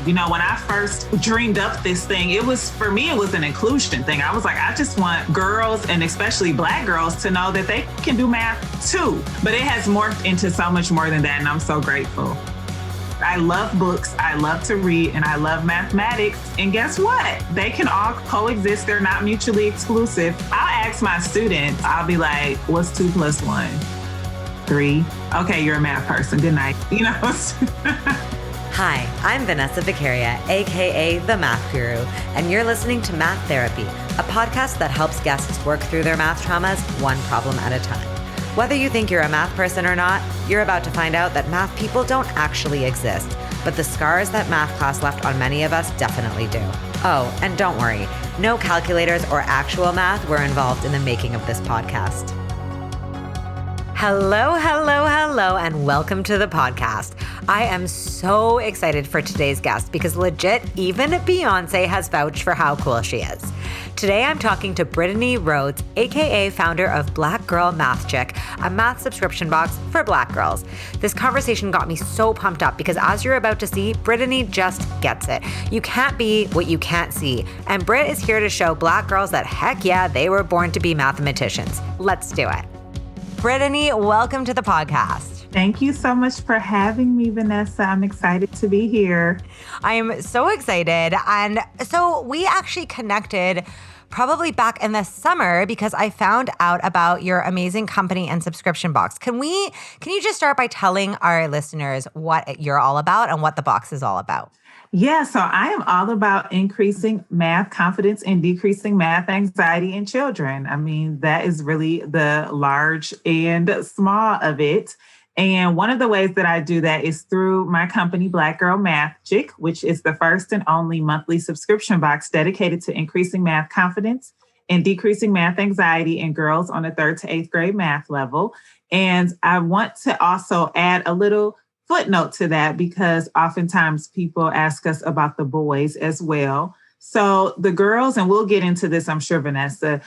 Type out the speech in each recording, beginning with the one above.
You know, when I first dreamed up this thing, for me, it was an inclusion thing. I was like, I just want girls, and especially Black girls, to know that they can do math too. But it has morphed into so much more than that, and I'm so grateful. I love books, I love to read, and I love mathematics. And guess what? They can all coexist. They're not mutually exclusive. I'll ask my students, I'll be like, what's 2 + 1? 3. Okay, you're a math person. Good night. You know? Hi, I'm Vanessa Vicaria, aka The Math Guru, and you're listening to Math Therapy, a podcast that helps guests work through their math traumas one problem at a time. Whether you think you're a math person or not, you're about to find out that math people don't actually exist, but the scars that math class left on many of us definitely do. Oh, and don't worry, no calculators or actual math were involved in the making of this podcast. Hello, and welcome to the podcast. I am so excited for today's guest because legit, even Beyonce has vouched for how cool she is. Today, I'm talking to Brittany Rhodes, aka founder of Black Girl MATHgic, a math subscription box for Black girls. This conversation got me so pumped up because as you're about to see, Brittany just gets it. You can't be what you can't see. And Britt is here to show Black girls that heck yeah, they were born to be mathematicians. Let's do it. Brittany, welcome to the podcast. Thank you so much for having me, Vanessa. I'm excited to be here. I am so excited. And so we actually connected probably back in the summer because I found out about your amazing company and subscription box. Can you just start by telling our listeners what you're all about and what the box is all about? Yeah, so I am all about increasing math confidence and decreasing math anxiety in children. I mean, that is really the large and small of it. And one of the ways that I do that is through my company, Black Girl MATHgic, which is the first and only monthly subscription box dedicated to increasing math confidence and decreasing math anxiety in girls on the 3rd to 8th grade math level. And I want to also add a little footnote to that because oftentimes people ask us about the boys as well. So the girls, and we'll get into this, I'm sure, Vanessa,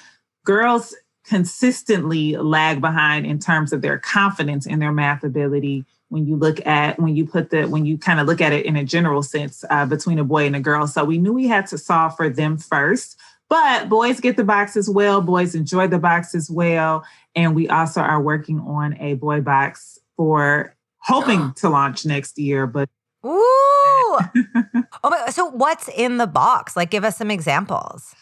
girls consistently lag behind in terms of their confidence in their math ability when you kind of look at it in a general sense between a boy and a girl. So we knew we had to solve for them first, but boys get the box as well. Boys enjoy the box as well. And we also are working on a boy box hoping to launch next year, but. Ooh. So what's in the box? Like, give us some examples.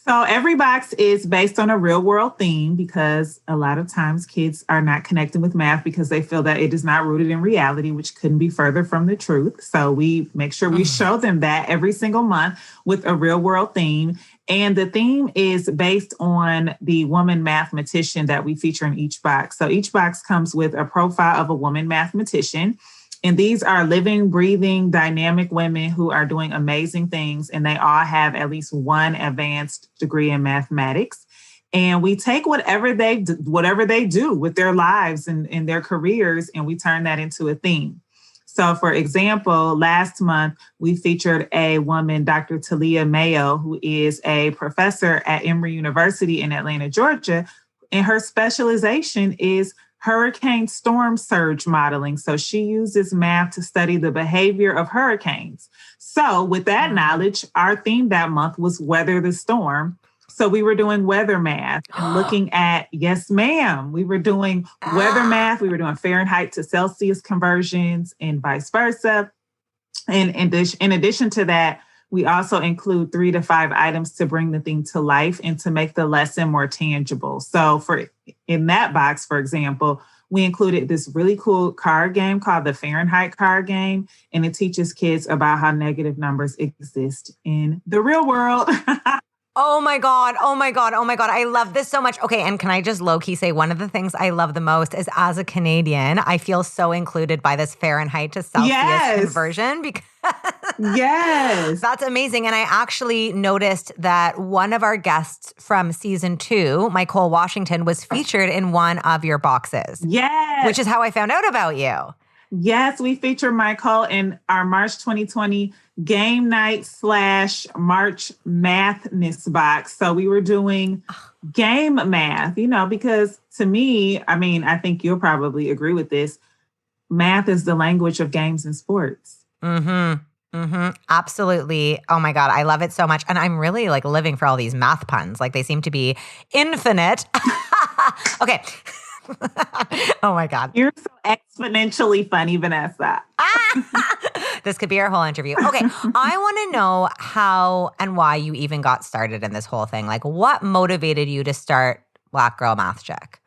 So every box is based on a real world theme because a lot of times kids are not connecting with math because they feel that it is not rooted in reality, which couldn't be further from the truth. So we make sure we show them that every single month with a real world theme. And the theme is based on the woman mathematician that we feature in each box. So each box comes with a profile of a woman mathematician. And these are living, breathing, dynamic women who are doing amazing things. And they all have at least one advanced degree in mathematics. And we take whatever they do with their lives and their careers, and we turn that into a theme. So, for example, last month, we featured a woman, Dr. Talia Mayo, who is a professor at Emory University in Atlanta, Georgia. And her specialization is hurricane storm surge modeling. So she uses math to study the behavior of hurricanes. So with that knowledge, our theme that month was weather the storm. So we were doing weather math and looking at, yes, ma'am, we were doing weather math. We were doing Fahrenheit to Celsius conversions and vice versa. And in addition to that, we also include 3 to 5 items to bring the thing to life and to make the lesson more tangible. So in that box, for example, we included this really cool card game called the Fahrenheit card game, and it teaches kids about how negative numbers exist in the real world. Oh my God. I love this so much. Okay, and can I just low-key say one of the things I love the most is as a Canadian, I feel so included by this Fahrenheit to Celsius conversion because yes, that's amazing. And I actually noticed that one of our guests from season 2, Michael Washington, was featured in one of your boxes. Yes. Which is how I found out about you. Yes, we feature Michael in our March 2020 game night / March Mathness box. So we were doing game math, because to me, I think you'll probably agree with this. Math is the language of games and sports. Mm-hmm. Absolutely. Oh my God. I love it so much. And I'm really like living for all these math puns. Like they seem to be infinite. Okay. Oh my God. You're so exponentially funny, Vanessa. This could be our whole interview. Okay. I want to know how and why you even got started in this whole thing. Like what motivated you to start Black Girl MATHgic?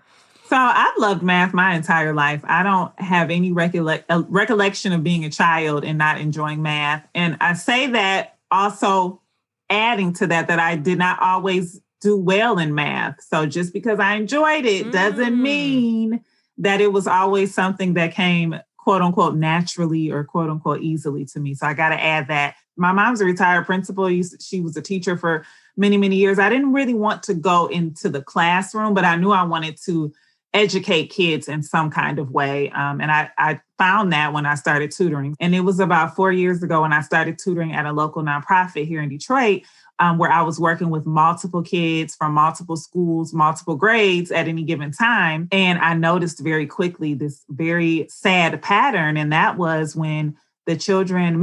So I've loved math my entire life. I don't have any recollection of being a child and not enjoying math. And I say that also adding to that I did not always do well in math. So just because I enjoyed it doesn't mean that it was always something that came quote unquote naturally or quote unquote easily to me. So I got to add that. My mom's a retired principal. She was a teacher for many, many years. I didn't really want to go into the classroom, but I knew I wanted to educate kids in some kind of way. And I found that when I started tutoring. And it was about 4 years ago when I started tutoring at a local nonprofit here in Detroit, where I was working with multiple kids from multiple schools, multiple grades at any given time. And I noticed very quickly this very sad pattern. And that was when the children,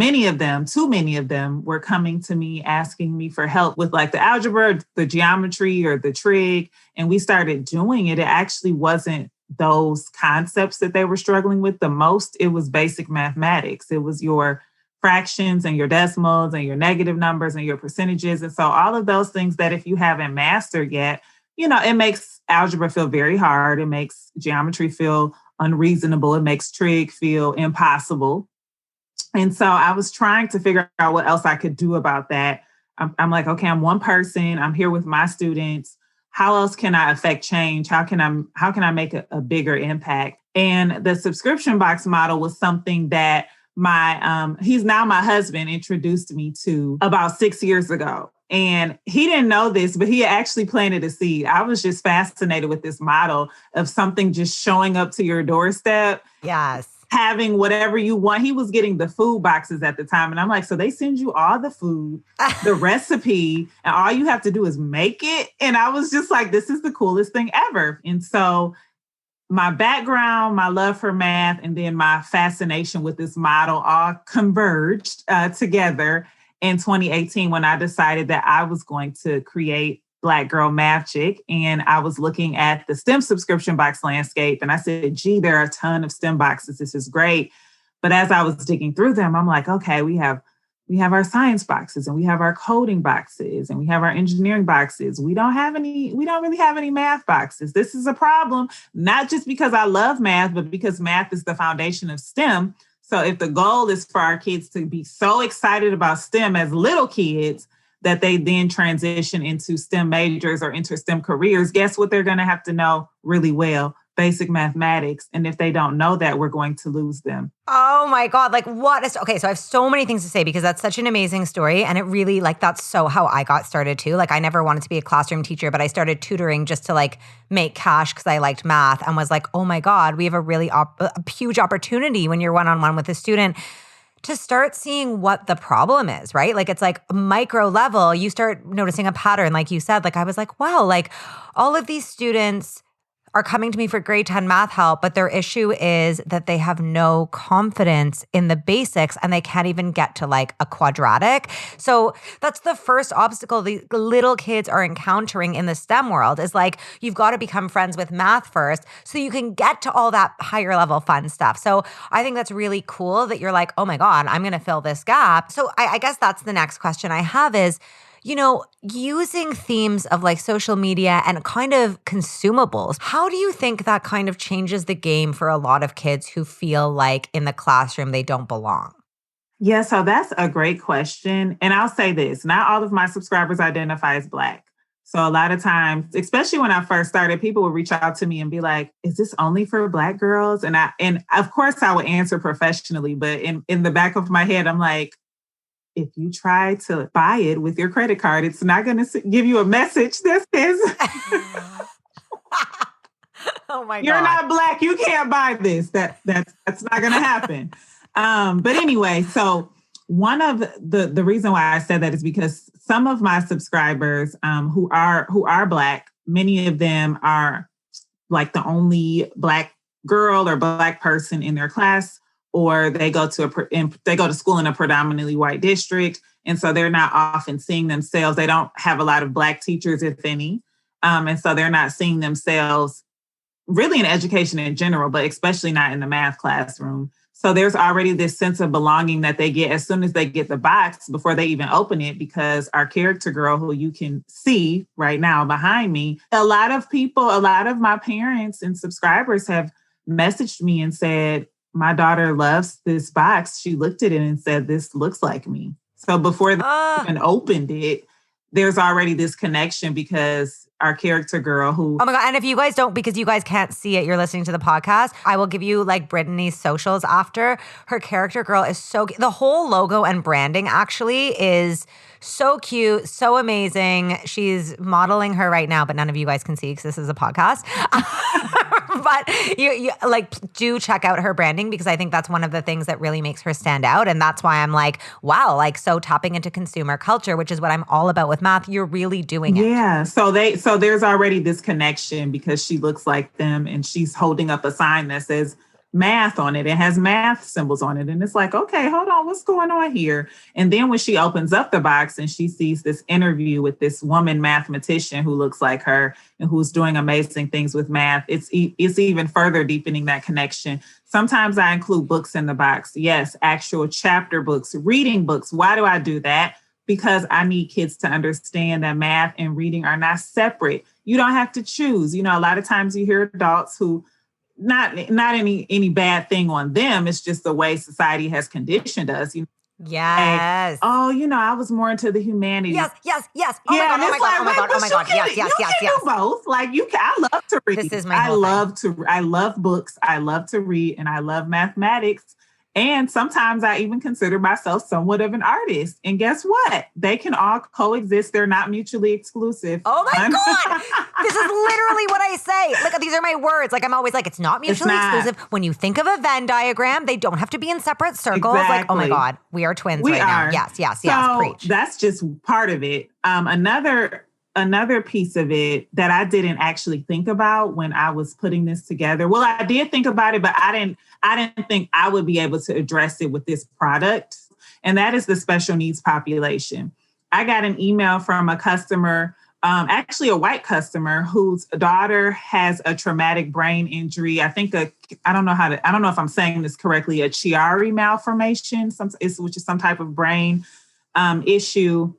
too many of them were coming to me asking me for help with like the algebra, the geometry, or the trig. And we started doing it. It actually wasn't those concepts that they were struggling with the most. It was basic mathematics. It was your fractions and your decimals and your negative numbers and your percentages. And so all of those things that if you haven't mastered yet, it makes algebra feel very hard. It makes geometry feel unreasonable. It makes trig feel impossible. And so I was trying to figure out what else I could do about that. I'm like, okay, I'm one person. I'm here with my students. How else can I affect change? How can I make a bigger impact? And the subscription box model was something that he's now my husband, introduced me to about 6 years ago. And he didn't know this, but he actually planted a seed. I was just fascinated with this model of something just showing up to your doorstep. Yes. Having whatever you want. He was getting the food boxes at the time. And I'm like, so they send you all the food, the recipe, and all you have to do is make it. And I was just like, this is the coolest thing ever. And so my background, my love for math, and then my fascination with this model all converged together in 2018 when I decided that I was going to create Black Girl MATHgic. And I was looking at the STEM subscription box landscape. And I said, gee, there are a ton of STEM boxes. This is great. But as I was digging through them, I'm like, okay, we have our science boxes and we have our coding boxes and we have our engineering boxes. We don't really have any math boxes. This is a problem, not just because I love math, but because math is the foundation of STEM. So if the goal is for our kids to be so excited about STEM as little kids that they then transition into STEM majors or into STEM careers, guess what they're going to have to know really well? Basic mathematics. And if they don't know that, we're going to lose them. Oh my God. Like okay. So I have so many things to say because that's such an amazing story. And it really that's so how I got started too. Like I never wanted to be a classroom teacher, but I started tutoring just to make cash because I liked math and was like, oh my God, we have a really a huge opportunity when you're one-on-one with a student to start seeing what the problem is, right? Like it's like micro level, you start noticing a pattern. Like you said, I was like, wow, all of these students are coming to me for grade 10 math help, but their issue is that they have no confidence in the basics and they can't even get to a quadratic. So that's the first obstacle the little kids are encountering in the STEM world is you've got to become friends with math first so you can get to all that higher level fun stuff. So I think that's really cool that you're like, oh my God, I'm going to fill this gap. So I guess that's the next question I have is, using themes of social media and kind of consumables, how do you think that kind of changes the game for a lot of kids who feel like in the classroom they don't belong? Yeah, so that's a great question. And I'll say this, not all of my subscribers identify as Black. So a lot of times, especially when I first started, people would reach out to me and be like, is this only for Black girls? And of course I would answer professionally, but in the back of my head, I'm like, if you try to buy it with your credit card, it's not going to give you a message that says, oh my God, you're not Black. You can't buy this. That's not going to happen. But anyway, so one of the reason why I said that is because some of my subscribers who are Black, many of them are the only Black girl or Black person in their class, or they go to school in a predominantly white district. And so they're not often seeing themselves. They don't have a lot of Black teachers, if any. And so they're not seeing themselves really in education in general, but especially not in the math classroom. So there's already this sense of belonging that they get as soon as they get the box before they even open it, because our character girl, who you can see right now behind me, a lot of my parents and subscribers have messaged me and said, my daughter loves this box. She looked at it and said, this looks like me. So before they even opened it, there's already this connection because our character girl who... Oh my God. And if you guys don't, because you guys can't see it, you're listening to the podcast, I will give you like Brittany's socials after. Her character girl is the whole logo and branding actually is so cute, so amazing. She's modeling her right now, but none of you guys can see because this is a podcast. But you like do check out her branding, because I think that's one of the things that really makes her stand out. And that's why I'm like, wow, like so tapping into consumer culture, which is what I'm all about with math. You're really doing it. Yeah. So there's already this connection because she looks like them and she's holding up a sign that says math on it. It has math symbols on it. And it's like, okay, hold on, what's going on here? And then when she opens up the box and she sees this interview with this woman mathematician who looks like her and who's doing amazing things with math, it's even further deepening that connection. Sometimes I include books in the box. Yes, actual chapter books, reading books. Why do I do that? Because I need kids to understand that math and reading are not separate. You don't have to choose. You know, a lot of times you hear adults who not any bad thing on them. It's just the way society has conditioned us. You know, yes. Like, oh, you know, I was more into the humanities. Yes. Oh my God. Yes. You can do both. Like I love to read. This is my whole thing. I love books. I love to read, and I love mathematics. And sometimes I even consider myself somewhat of an artist. And guess what? They can all coexist. They're not mutually exclusive. Oh my God. This is literally what I say. Like, these are my words. Like, I'm always like, it's not mutually exclusive. When you think of a Venn diagram, they don't have to be in separate circles. Exactly. Like, oh my God, we are twins now. Yes. So Preach. That's just part of it. Another piece of it that I didn't actually think about when I was putting this together. Well, I did think about it, but I didn't think I would be able to address it with this product. And that is the special needs population. I got an email from a customer, actually a white customer, whose daughter has a traumatic brain injury. I think I don't know if I'm saying this correctly, a Chiari malformation, which is some type of brain issue.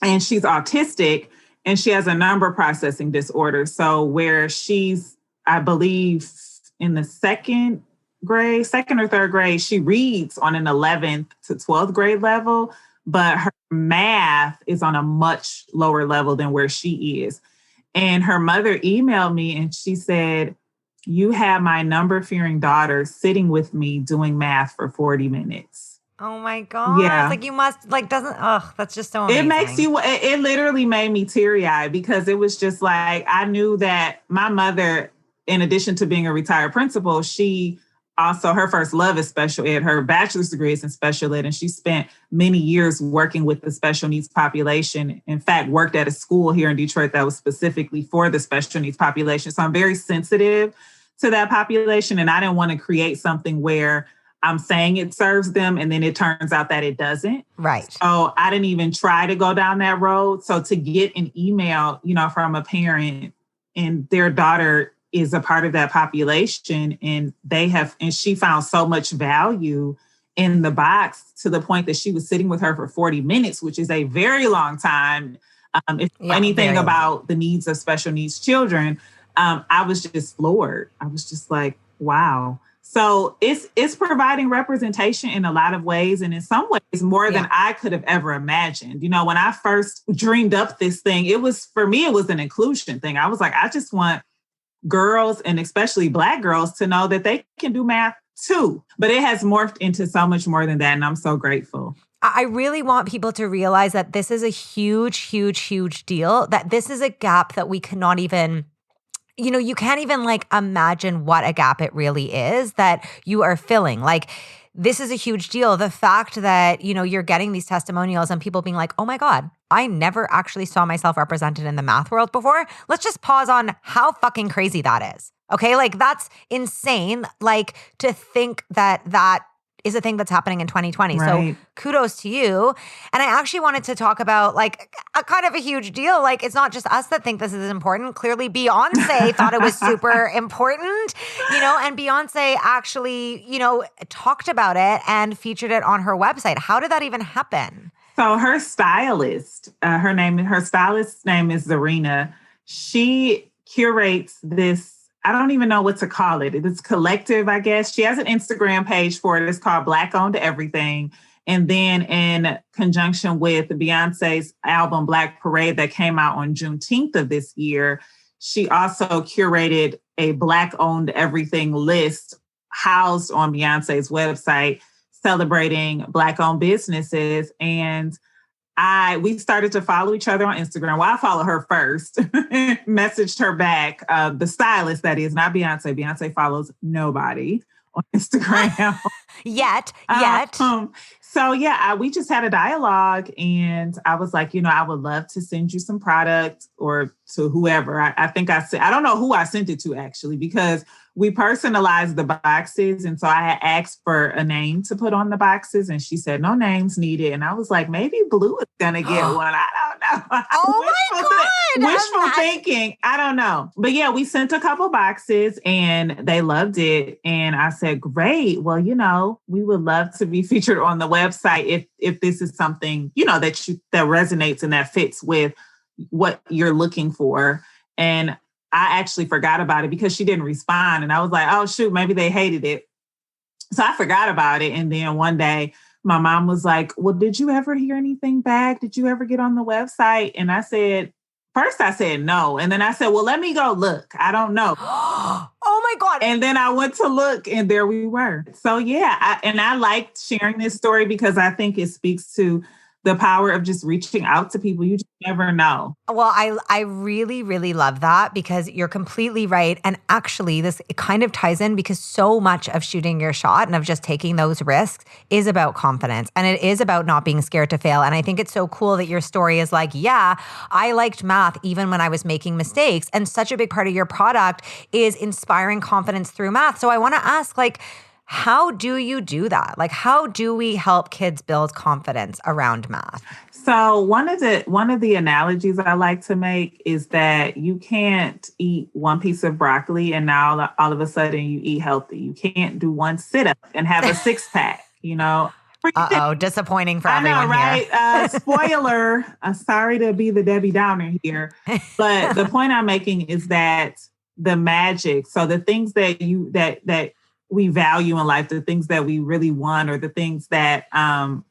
And she's autistic. And she has a number processing disorder. So where she's, I believe, in the second or third grade, she reads on an 11th to 12th grade level, but her math is on a much lower level than where she is. And her mother emailed me and she said, you have my number-fearing daughter sitting with me doing math for 40 minutes. Oh my God. Yeah. Like you must, like, that's just so amazing. It literally made me teary-eyed because it was just like, I knew that my mother, in addition to being a retired principal, she also, her first love is special ed. Her bachelor's degree is in special ed, and she spent many years working with the special needs population. In fact, worked at a school here in Detroit that was specifically for the special needs population. So I'm very sensitive to that population, and I didn't want to create something where I'm saying it serves them, and then it turns out that it doesn't. Right. So I didn't even try to go down that road. So to get an email, from a parent and their daughter is a part of that population, and she found so much value in the box to the point that she was sitting with her for 40 minutes, which is a very long time. Anything about the needs of special needs children, I was just floored. I was just like, wow. So it's providing representation in a lot of ways, and in some ways more than I could have ever imagined. When I first dreamed up this thing, for me, it was an inclusion thing. I was like, I just want girls, and especially Black girls, to know that they can do math too. But it has morphed into so much more than that, and I'm so grateful. I really want people to realize that this is a huge, huge, huge deal, that this is a gap that we cannot even... you can't even imagine what a gap it really is that you are filling. This is a huge deal. The fact that, you're getting these testimonials and people being like, oh my God, I never actually saw myself represented in the math world before. Let's just pause on how fucking crazy that is. Okay. That's insane. To think that is a thing that's happening in 2020. Right. So kudos to you. And I actually wanted to talk about like a kind of a huge deal. Like it's not just us that think this is important. Clearly Beyonce thought it was super important, and Beyonce actually, talked about it and featured it on her website. How did that even happen? So her stylist, her stylist's name is Zarina. She curates this, I don't even know what to call it. It's collective, I guess. She has an Instagram page for it. It's called Black Owned Everything. And then in conjunction with Beyonce's album Black Parade that came out on Juneteenth of this year, she also curated a Black Owned Everything list housed on Beyonce's website celebrating Black owned businesses. And we started to follow each other on Instagram. Well, I followed her first, messaged her back, the stylist, that is, not Beyonce. Beyonce follows nobody on Instagram. Yet. So yeah, we just had a dialogue and I was like, I would love to send you some product or to whoever. I think I don't know who I sent it to actually, because we personalized the boxes. And so I had asked for a name to put on the boxes and she said, no names needed. And I was like, maybe Blue is going to get one. I don't know. Oh my God. Wishful thinking. I don't know. But yeah, we sent a couple boxes and they loved it. And I said, great. Well, we would love to be featured on the website if this is something, that resonates and that fits with what you're looking for. And I actually forgot about it because she didn't respond. And I was like, oh, shoot, maybe they hated it. So I forgot about it. And then one day my mom was like, well, did you ever hear anything back? Did you ever get on the website? And I said no. And then I said, well, let me go look. I don't know. Oh my God. And then I went to look and there we were. So yeah, I liked sharing this story because I think it speaks to the power of just reaching out to people. You just never know. Well, I really, really love that because you're completely right. And actually, it kind of ties in because so much of shooting your shot and of just taking those risks is about confidence. And it is about not being scared to fail. And I think it's so cool that your story is like, yeah, I liked math even when I was making mistakes. And such a big part of your product is inspiring confidence through math. So I want to ask, how do you do that? How do we help kids build confidence around math? So one of the analogies I like to make is that you can't eat one piece of broccoli and now all of a sudden you eat healthy. You can't do one sit-up and have a six-pack, Uh-oh, disappointing for everyone. I know, right? Here. Spoiler, sorry to be the Debbie Downer here, but the point I'm making is that the magic, so the things that we value in life, the things that we really want, or the things that are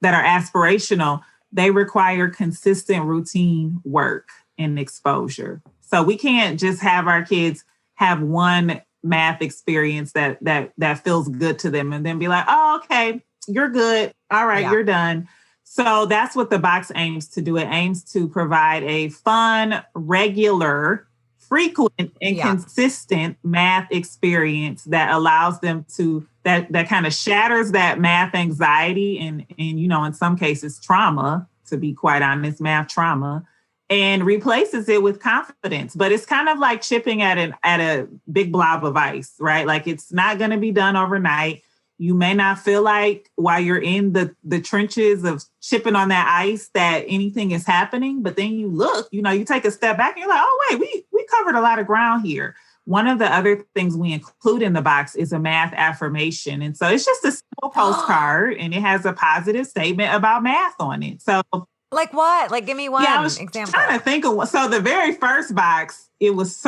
aspirational, they require consistent routine work and exposure. So we can't just have our kids have one math experience that feels good to them and then be like, oh, okay, you're good. All right, You're done. So that's what the box aims to do. It aims to provide a fun, regular, frequent and consistent math experience that allows them to, that kind of shatters that math anxiety and in some cases trauma, to be quite honest, math trauma, and replaces it with confidence. But it's kind of like chipping at a big blob of ice, right? Like it's not going to be done overnight. You may not feel like while you're in the trenches of chipping on that ice that anything is happening, but then you look, you take a step back and you're like, oh, wait, we covered a lot of ground here. One of the other things we include in the box is a math affirmation. And so it's just a simple postcard and it has a positive statement about math on it. So like what? Give me one example. Trying to think of one. So the very first box, it was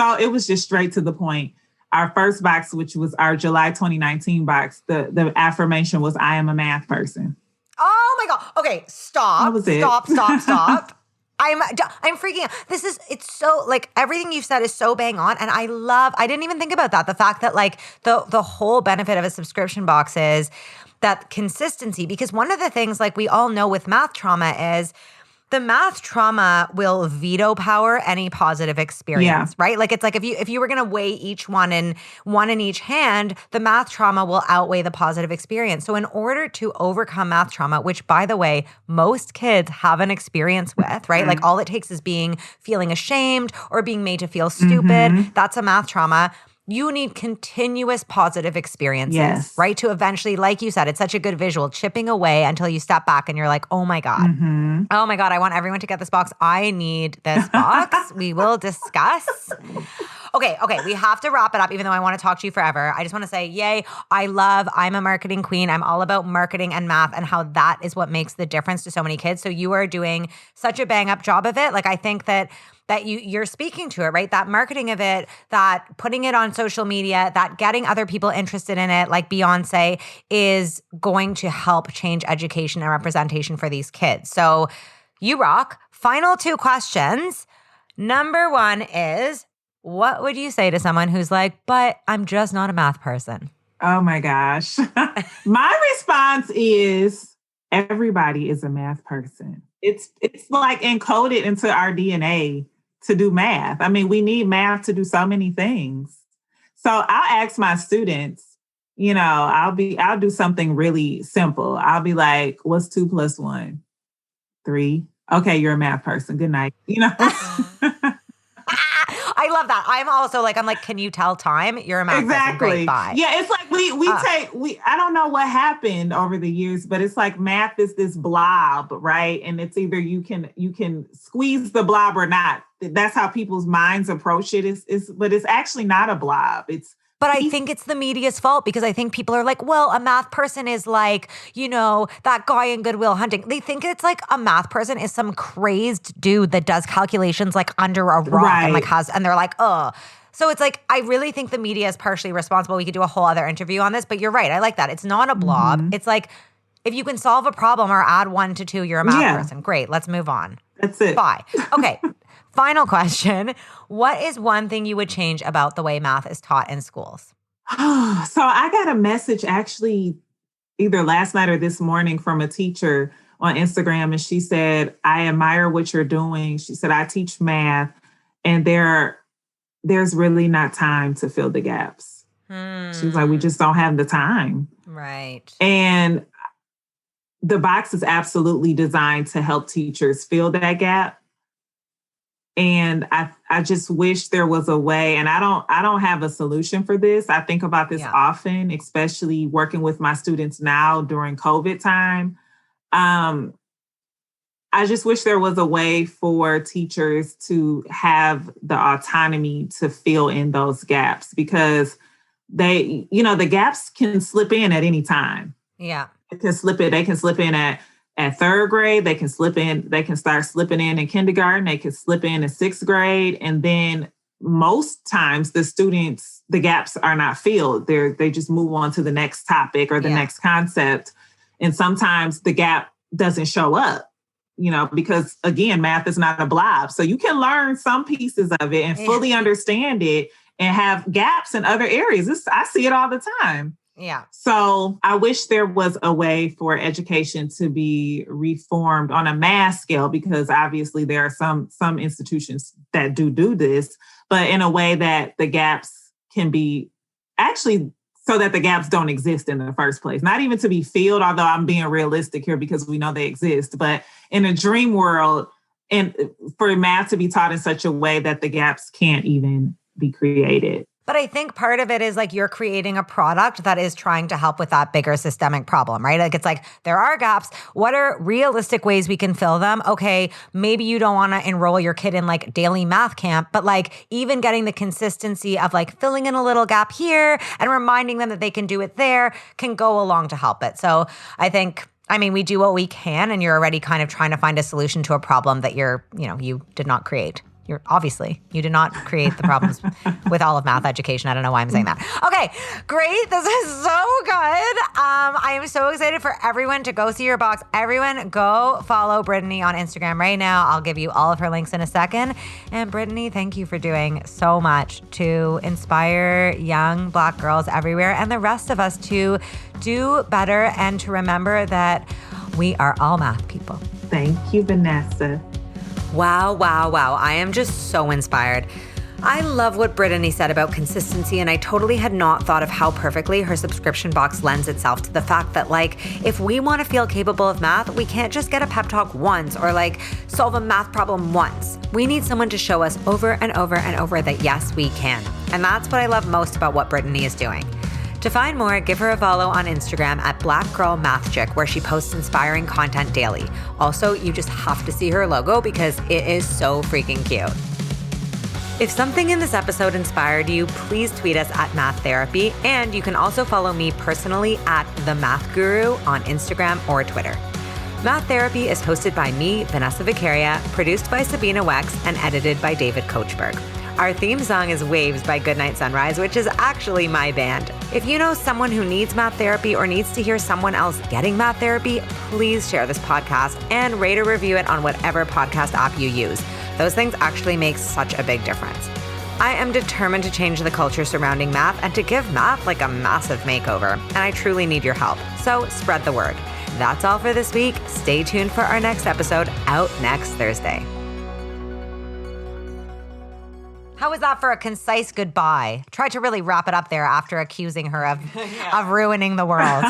just straight to the point. Our first box, which was our July 2019 box, the affirmation was, I am a math person. Oh my God. Okay, stop. That was it. Stop. I'm freaking out. It's so everything you've said is so bang on. And I didn't even think about that. The fact that the whole benefit of a subscription box is that consistency, because one of the things we all know with math trauma is the math trauma will veto power any positive experience, right? It's if you were going to weigh each one in each hand, the math trauma will outweigh the positive experience. So in order to overcome math trauma, which by the way, most kids have an experience with, right? All it takes is feeling ashamed or being made to feel stupid. That's a math trauma. You need continuous positive experiences, Yes. right? To eventually, like you said, it's such a good visual, chipping away until you step back and you're like, oh my God. Mm-hmm. Oh my God, I want everyone to get this box. I need this box. We will discuss. Okay, we have to wrap it up, even though I want to talk to you forever. I just want to say, yay, I'm a marketing queen. I'm all about marketing and math and how that is what makes the difference to so many kids. So you are doing such a bang up job of it. Like, I think that you're speaking to it, right? That marketing of it, that putting it on social media, that getting other people interested in it, like Beyonce, is going to help change education and representation for these kids. So you rock. Final 2 questions. Number 1 is, what would you say to someone who's like, but I'm just not a math person? Oh my gosh. My response is, everybody is a math person. It's like encoded into our DNA to do math. I mean, we need math to do so many things. So I'll ask my students, I'll do something really simple. I'll be like, what's 2 + 1? 3. Okay, you're a math person. Good night. I love that. I'm like, can you tell time? You're a math person. Great, bye. Yeah, it's like I don't know what happened over the years, but it's like math is this blob, right? And it's either you can squeeze the blob or not. That's how people's minds approach it. But it's actually not a blob. But I think it's the media's fault, because I think people are like, well, a math person is like, that guy in Good Will Hunting. They think it's like a math person is some crazed dude that does calculations like under a rock, right. and they're like, oh. So it's like, I really think the media is partially responsible. We could do a whole other interview on this, but you're right. I like that. It's not a blob. Mm-hmm. It's like, if you can solve a problem or add 1 to 2, you're a math person. Great. Let's move on. That's it. Bye. Okay. Final question. What is one thing you would change about the way math is taught in schools? So I got a message actually either last night or this morning from a teacher on Instagram. And she said, I admire what you're doing. She said, I teach math and there's really not time to fill the gaps. She was like, we just don't have the time. Right. And the box is absolutely designed to help teachers fill that gap. And I just wish there was a way, and I don't have a solution for this. I think about this often, especially working with my students now during COVID time. I just wish there was a way for teachers to have the autonomy to fill in those gaps, because the gaps can slip in at any time. Yeah. They can slip in at 3rd grade, they can start slipping in kindergarten, they can slip in 6th grade. And then most times the gaps are not filled. They just move on to the next topic or the next concept. And sometimes the gap doesn't show up, because again, math is not a blob. So you can learn some pieces of it and fully understand it and have gaps in other areas. I see it all the time. Yeah. So I wish there was a way for education to be reformed on a mass scale, because obviously there are some institutions that do this, but in a way that the gaps can be actually so that the gaps don't exist in the first place. Not even to be filled, although I'm being realistic here because we know they exist, but in a dream world, and for math to be taught in such a way that the gaps can't even be created. But I think part of it is like you're creating a product that is trying to help with that bigger systemic problem, right? Like, it's like, there are gaps. What are realistic ways we can fill them? Okay, maybe you don't want to enroll your kid in like daily math camp, but like even getting the consistency of like filling in a little gap here and reminding them that they can do it there can go along to help it. So we do what we can, and you're already kind of trying to find a solution to a problem that you did not create. You did not create the problems with all of math education. I don't know why I'm saying that. Okay, great. This is so good. I am so excited for everyone to go see your box. Everyone go follow Brittany on Instagram right now. I'll give you all of her links in a second. And Brittany, thank you for doing so much to inspire young Black girls everywhere and the rest of us to do better and to remember that we are all math people. Thank you, Vanessa. Wow. I am just so inspired. I love what Brittany said about consistency, and I totally had not thought of how perfectly her subscription box lends itself to the fact that, like, if we want to feel capable of math, we can't just get a pep talk once or like solve a math problem once. We need someone to show us over and over and over that yes, we can. And that's what I love most about what Brittany is doing. To find more, give her a follow on Instagram at Black Girl MATHgic, where she posts inspiring content daily. Also, you just have to see her logo because it is so freaking cute. If something in this episode inspired you, please tweet us at Math Therapy, and you can also follow me personally at The Math Guru on Instagram or Twitter. Math Therapy is hosted by me, Vanessa Vicaria, produced by Sabina Wex, and edited by David Kochberg. Our theme song is Waves by Goodnight Sunrise, which is actually my band. If you know someone who needs math therapy or needs to hear someone else getting math therapy, please share this podcast and rate or review it on whatever podcast app you use. Those things actually make such a big difference. I am determined to change the culture surrounding math and to give math like a massive makeover, and I truly need your help. So spread the word. That's all for this week. Stay tuned for our next episode out next Thursday. How was that for a concise goodbye? Tried to really wrap it up there after accusing her of ruining the world.